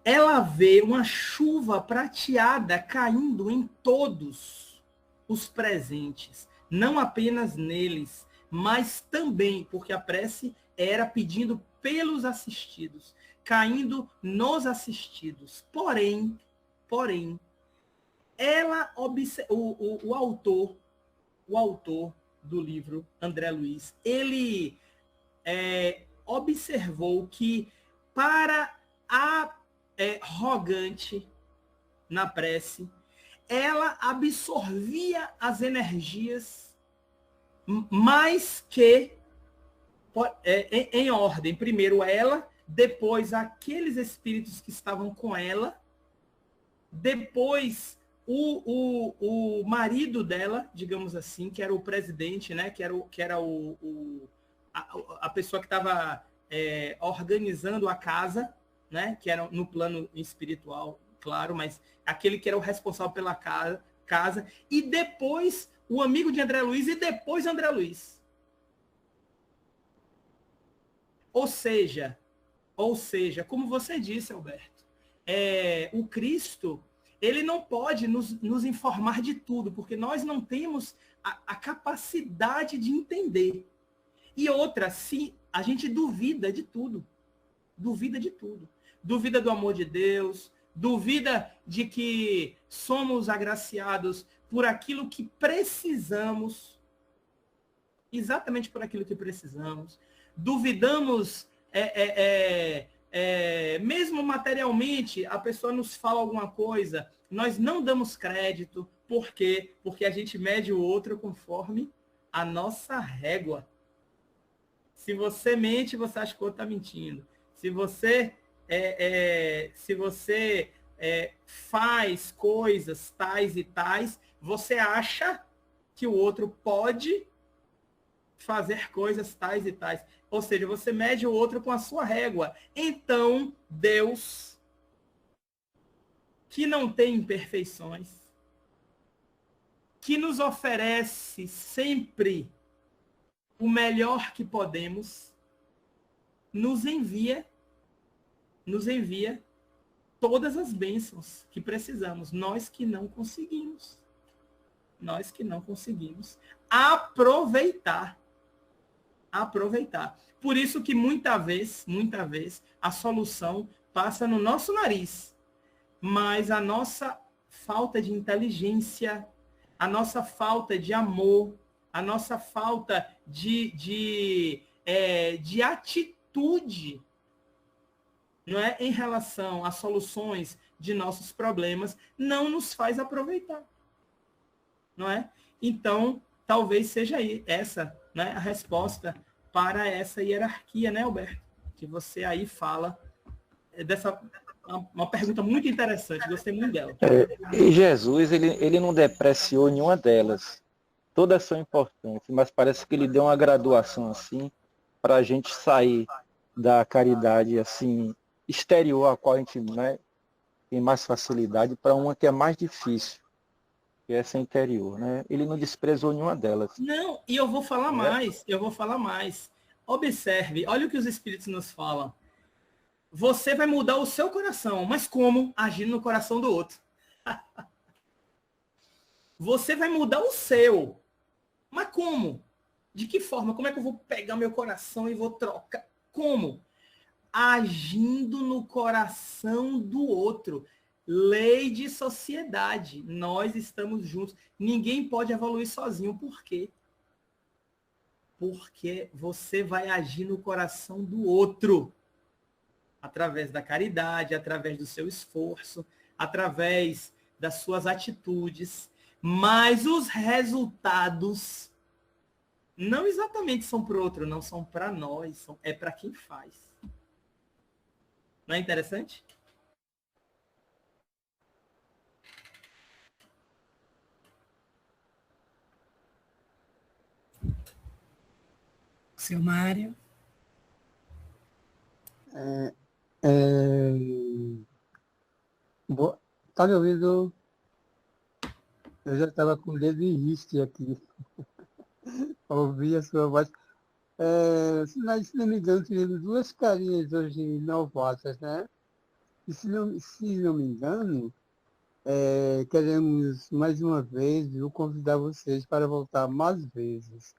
ela vê uma chuva prateada caindo em todos os presentes, não apenas neles, mas também, porque a prece era pedindo pelos assistidos, caindo nos assistidos. Porém, o autor do livro, André Luiz, ele observou que para a rogante na prece, ela absorvia as energias mais que em ordem. Primeiro ela, depois aqueles espíritos que estavam com ela, depois o marido dela, digamos assim, que era o presidente, né, que era a pessoa que estava organizando a casa, né, que era no plano espiritual, claro, mas aquele que era o responsável pela casa, e depois o amigo de André Luiz, e depois André Luiz. Ou seja, como você disse, Alberto, o Cristo, ele não pode nos informar de tudo, porque nós não temos a capacidade de entender. E outra, se a gente duvida de tudo. Duvida do amor de Deus, duvida de que somos agraciados por aquilo que precisamos, exatamente por aquilo que precisamos. Duvidamos, mesmo materialmente, a pessoa nos fala alguma coisa, nós não damos crédito. Por quê? Porque a gente mede o outro conforme a nossa régua. Se você mente, você acha que o outro está mentindo. Se você faz coisas tais e tais, você acha que o outro pode fazer coisas tais e tais. Ou seja, você mede o outro com a sua régua. Então, Deus, que não tem imperfeições, que nos oferece sempre o melhor que podemos, nos envia todas as bênçãos que precisamos, nós que não conseguimos. Nós que não conseguimos aproveitar. Por isso que muita vez, a solução passa no nosso nariz. Mas a nossa falta de inteligência, a nossa falta de amor, a nossa falta de atitude, não é, em relação às soluções de nossos problemas, não nos faz aproveitar. Não é? Então, talvez seja essa, né, a resposta para essa hierarquia, né, Alberto? Que você aí fala dessa uma pergunta muito interessante, gostei muito dela. E Jesus, ele não depreciou nenhuma delas. Todas são importantes, mas parece que ele deu uma graduação assim para a gente sair da caridade assim exterior, a qual a gente, né, tem mais facilidade, para uma que é mais difícil, que é essa interior, né? Ele não desprezou nenhuma delas. Não, e eu vou falar mais. Observe, olha o que os espíritos nos falam. Você vai mudar o seu coração, mas como? Agindo no coração do outro. Você vai mudar o seu, mas como? De que forma? Como é que eu vou pegar meu coração e vou trocar? Como? Agindo no coração do outro. Lei de sociedade. Nós estamos juntos. Ninguém pode evoluir sozinho. Por quê? Porque você vai agir no coração do outro. Através da caridade, através do seu esforço, através das suas atitudes. Mas os resultados não exatamente são para o outro, não são para nós, é para quem faz. Não é interessante? Seu Mário. Tá me ouvindo? Eu já estava com o dedo em riste aqui. Ouvi a sua voz. Se não me engano, tivemos duas carinhas hoje novatas, né? E se não me engano, queremos mais uma vez convidar vocês para voltar mais vezes.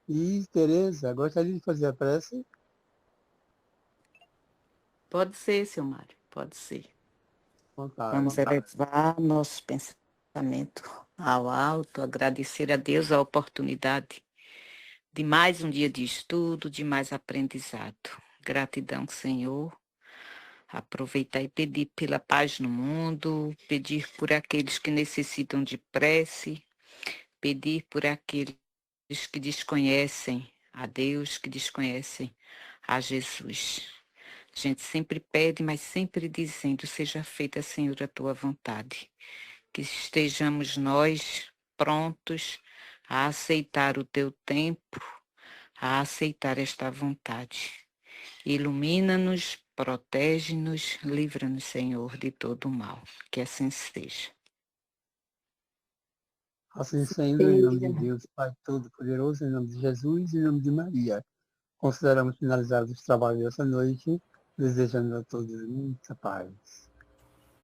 E, Tereza, gostaria de fazer a prece? Pode ser, seu Mário, pode ser. Vontade. Vamos elevar nosso pensamento ao alto, agradecer a Deus a oportunidade de mais um dia de estudo, de mais aprendizado. Gratidão, Senhor. Aproveitar e pedir pela paz no mundo, pedir por aqueles que necessitam de prece, pedir por aqueles que desconhecem a Deus, que desconhecem a Jesus. A gente sempre pede, mas sempre dizendo, seja feita, Senhor, a tua vontade. Que estejamos nós prontos a aceitar o teu tempo, a aceitar esta vontade. Ilumina-nos, protege-nos, livra-nos, Senhor, de todo o mal. Que assim seja. Assim sendo, em nome de Deus, Pai Todo-Poderoso, em nome de Jesus e em nome de Maria. Consideramos finalizados os trabalhos dessa noite, desejando a todos muita paz.